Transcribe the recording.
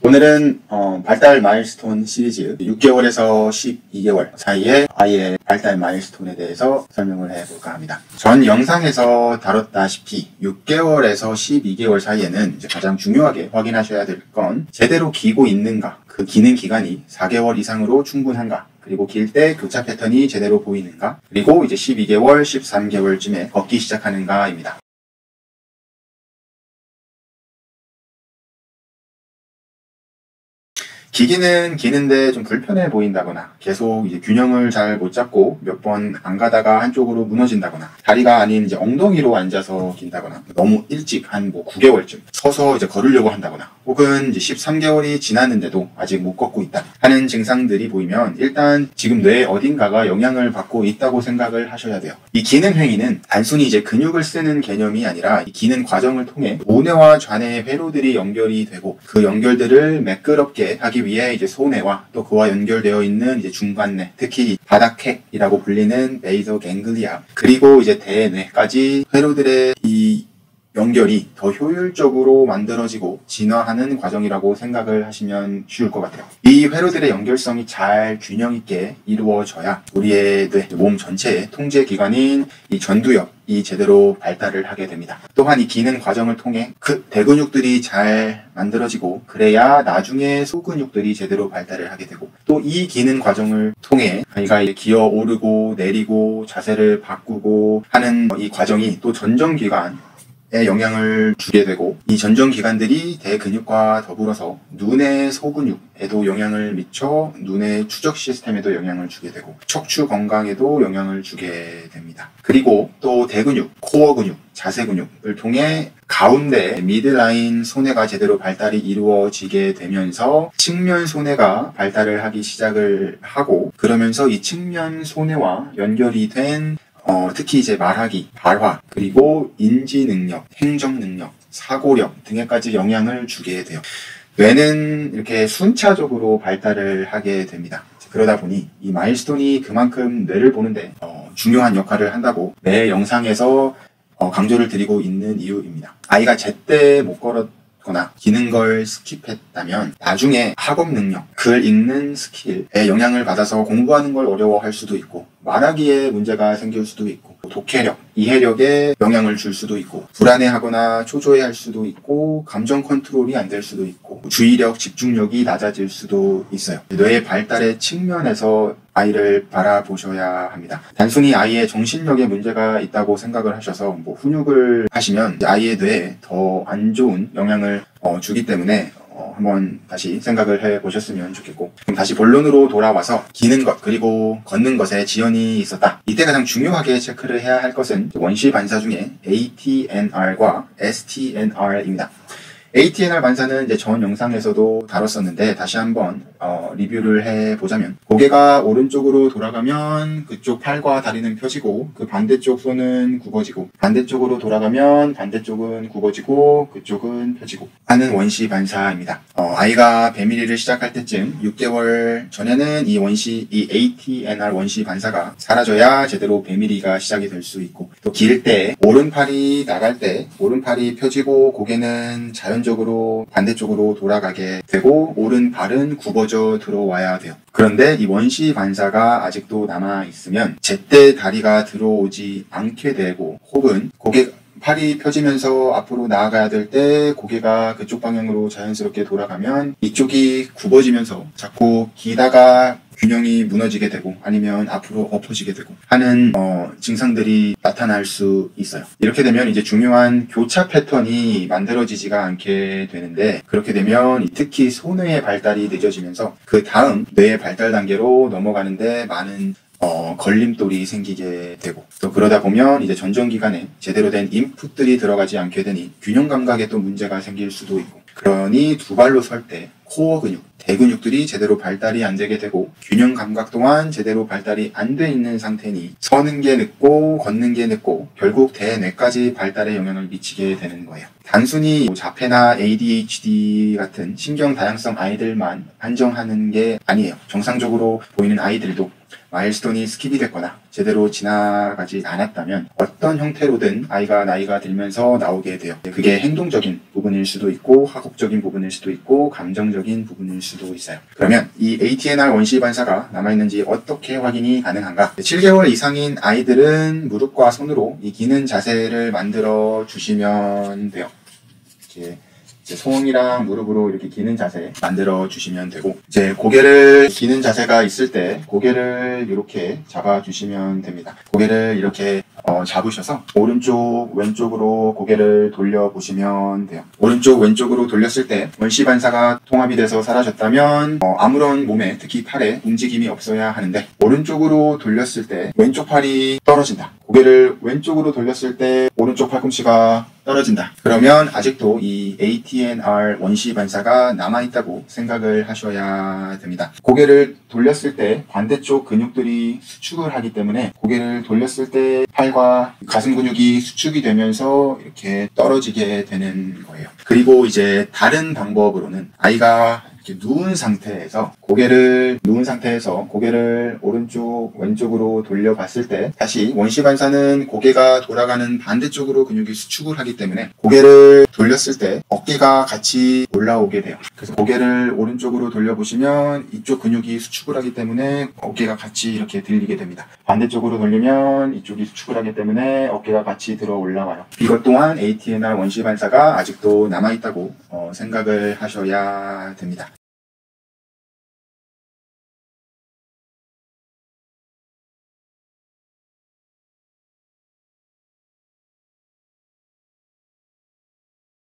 오늘은 발달 마일스톤 시리즈 6개월에서 12개월 사이에 아이의 발달 마일스톤에 대해서 설명을 해볼까 합니다. 전 영상에서 다뤘다시피 6개월에서 12개월 사이에는 이제 가장 중요하게 확인하셔야 될 건 제대로 기고 있는가, 그 기는 기간이 4개월 이상으로 충분한가, 그리고 길 때 교차 패턴이 제대로 보이는가, 그리고 이제 12개월, 13개월쯤에 걷기 시작하는가입니다. 기기는 기는데 좀 불편해 보인다거나 계속 이제 균형을 잘 못 잡고 몇 번 안 가다가 한쪽으로 무너진다거나 다리가 아닌 이제 엉덩이로 앉아서 긴다거나 너무 일찍 한 9개월쯤 서서 이제 걸으려고 한다거나 혹은 이제 13개월이 지났는데도 아직 못 걷고 있다 하는 증상들이 보이면 일단 지금 뇌 어딘가가 영향을 받고 있다고 생각을 하셔야 돼요. 이 기는 행위는 단순히 이제 근육을 쓰는 개념이 아니라 이 기는 과정을 통해 우뇌와 좌뇌의 회로들이 연결이 되고 그 연결들을 매끄럽게 하기 위해 이제 소뇌와 또 그와 연결되어 있는 이제 중간뇌, 특히 바닥핵이라고 불리는 베이서 갱글리아, 그리고 이제 대뇌까지 회로들의 이 연결이 더 효율적으로 만들어지고 진화하는 과정이라고 생각을 하시면 쉬울 것 같아요. 이 회로들의 연결성이 잘 균형 있게 이루어져야 우리의 뇌, 몸 전체의 통제 기관인 이 전두엽이 제대로 발달을 하게 됩니다. 또한 이 기능 과정을 통해 그 대근육들이 잘 만들어지고 그래야 나중에 소근육들이 제대로 발달을 하게 되고 또 이 기능 과정을 통해 아이가 기어 오르고 내리고 자세를 바꾸고 하는 이 과정이 또 전정기관 에 영향을 주게 되고 이 전정기관들이 대근육과 더불어서 눈의 소근육에도 영향을 미쳐 눈의 추적 시스템에도 영향을 주게 되고 척추 건강에도 영향을 주게 됩니다. 그리고 또 대근육, 코어 근육, 자세 근육을 통해 가운데 미드라인 소뇌가 제대로 발달이 이루어지게 되면서 측면 소뇌가 발달을 하기 시작을 하고 그러면서 이 측면 소뇌와 연결이 된 특히 이제 말하기, 발화, 그리고 인지 능력, 행정 능력, 사고력 등에까지 영향을 주게 돼요. 뇌는 이렇게 순차적으로 발달을 하게 됩니다. 그러다 보니 이 마일스톤이 그만큼 뇌를 보는데 중요한 역할을 한다고 매 영상에서 강조를 드리고 있는 이유입니다. 아이가 제때 못 걸었거나 기는 걸 스킵했다면 나중에 학업 능력, 글 읽는 스킬에 영향을 받아서 공부하는 걸 어려워할 수도 있고 말하기에 문제가 생길 수도 있고 독해력, 이해력에 영향을 줄 수도 있고 불안해하거나 초조해할 수도 있고 감정 컨트롤이 안 될 수도 있고 주의력, 집중력이 낮아질 수도 있어요. 뇌의 발달의 측면에서 아이를 바라보셔야 합니다. 단순히 아이의 정신력에 문제가 있다고 생각을 하셔서 훈육을 하시면 아이의 뇌에 더 안 좋은 영향을 주기 때문에 한번 다시 생각을 해보셨으면 좋겠고 그럼 다시 본론으로 돌아와서 기는 것 그리고 걷는 것에 지연이 있었다. 이때 가장 중요하게 체크를 해야 할 것은 원시 반사 중에 ATNR과 STNR입니다. ATNR 반사는 이제 전 영상에서도 다뤘었는데 다시 한번 리뷰를 해보자면 고개가 오른쪽으로 돌아가면 그쪽 팔과 다리는 펴지고 그 반대쪽 손은 굽어지고 반대쪽으로 돌아가면 반대쪽은 굽어지고 그쪽은 펴지고 하는 원시 반사입니다. 아이가 배밀이를 시작할 때쯤 6개월 전에는 이 ATNR 원시 반사가 사라져야 제대로 배밀이가 시작이 될 수 있고 또 길 때 오른팔이 나갈 때 오른팔이 펴지고 고개는 자연적으로 반대쪽으로 돌아가게 되고 오른발은 굽어져 들어와야 돼요. 그런데 이 원시 반사가 아직도 남아있으면 제때 다리가 들어오지 않게 되고 혹은 팔이 펴지면서 앞으로 나아가야 될 때 고개가 그쪽 방향으로 자연스럽게 돌아가면 이쪽이 굽어지면서 자꾸 기다가 균형이 무너지게 되고 아니면 앞으로 엎어지게 되고 하는 증상들이 나타날 수 있어요. 이렇게 되면 이제 중요한 교차 패턴이 만들어지지가 않게 되는데 그렇게 되면 특히 소뇌의 발달이 늦어지면서 그 다음 뇌의 발달 단계로 넘어가는데 많은 걸림돌이 생기게 되고 또 그러다 보면 이제 전정기관에 제대로 된 인풋들이 들어가지 않게 되니 균형 감각에 또 문제가 생길 수도 있고 그러니 두 발로 설 때 코어 근육, 대근육들이 제대로 발달이 안 되게 되고 균형 감각 또한 제대로 발달이 안 돼 있는 상태니 서는 게 늦고 걷는 게 늦고 결국 대뇌까지 발달에 영향을 미치게 되는 거예요. 단순히 자폐나 ADHD 같은 신경 다양성 아이들만 한정하는 게 아니에요. 정상적으로 보이는 아이들도 마일스톤이 스킵이 됐거나 제대로 지나가지 않았다면 어떤 형태로든 아이가 나이가 들면서 나오게 돼요. 그게 행동적인 부분일 수도 있고 학업적인 부분일 수도 있고 감정적인 부분일 수도 있어요. 그러면 이 ATNR 원시 반사가 남아있는지 어떻게 확인이 가능한가? 7개월 이상인 아이들은 무릎과 손으로 이 기는 자세를 만들어 주시면 돼요. 이렇게 손이랑 무릎으로 이렇게 기는 자세 만들어 주시면 되고, 이제 고개를 기는 자세가 있을 때 고개를 이렇게 잡아 주시면 됩니다. 고개를 이렇게 잡으셔서 오른쪽 왼쪽으로 고개를 돌려 보시면 돼요. 오른쪽 왼쪽으로 돌렸을 때 원시 반사가 통합이 돼서 사라졌다면 아무런 몸에, 특히 팔에 움직임이 없어야 하는데, 오른쪽으로 돌렸을 때 왼쪽 팔이 떨어진다, 고개를 왼쪽으로 돌렸을 때 오른쪽 팔꿈치가 떨어진다, 그러면 아직도 이 ATNR 원시 반사가 남아있다고 생각을 하셔야 됩니다. 고개를 돌렸을 때 반대쪽 근육들이 수축을 하기 때문에 고개를 돌렸을 때 팔과 가슴 근육이 수축이 되면서 이렇게 떨어지게 되는 거예요. 그리고 이제 다른 방법으로는 아이가 이렇게 누운 상태에서 고개를 오른쪽 왼쪽으로 돌려봤을 때 다시 원시 반사는 고개가 돌아가는 반대쪽으로 근육이 수축을 하기 때문에 고개를 돌렸을 때 어깨가 같이 올라오게 돼요. 그래서 고개를 오른쪽으로 돌려보시면 이쪽 근육이 수축을 하기 때문에 어깨가 같이 이렇게 들리게 됩니다. 반대쪽으로 돌리면 이쪽이 수축을 하기 때문에 어깨가 같이 들어 올라와요. 이것 또한 ATNR 원시 반사가 아직도 남아있다고 생각을 하셔야 됩니다.